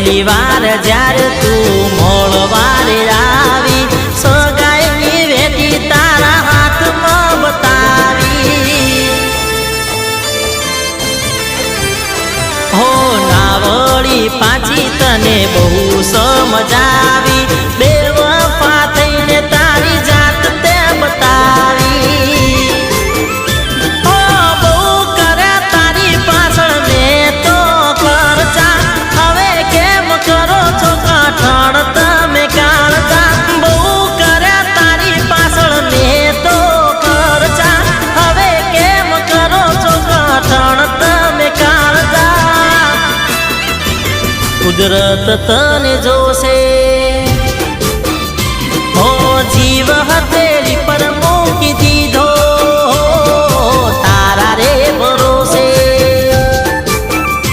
છેલ્લી વાર જ્યારે તું મોળવારે આવી સગાઈની વેટી તારા હાથમાં બતાવી હો ના વળી પાછી તને બહુ સમજાવી બેવફા થઈને તારી જાત તે બતાવી હો બહુ કરે તારી પાછળ મેં તો ખર્ચા હવે કેમ કરો છો કઠણ તમે કાળજા બહુ કરે તારી પાછળ મેં તો ખર્ચા હવે કેમ કરો છો કઠણ તમે કાળજા કુદરત તને જોશે હો જીવ હતે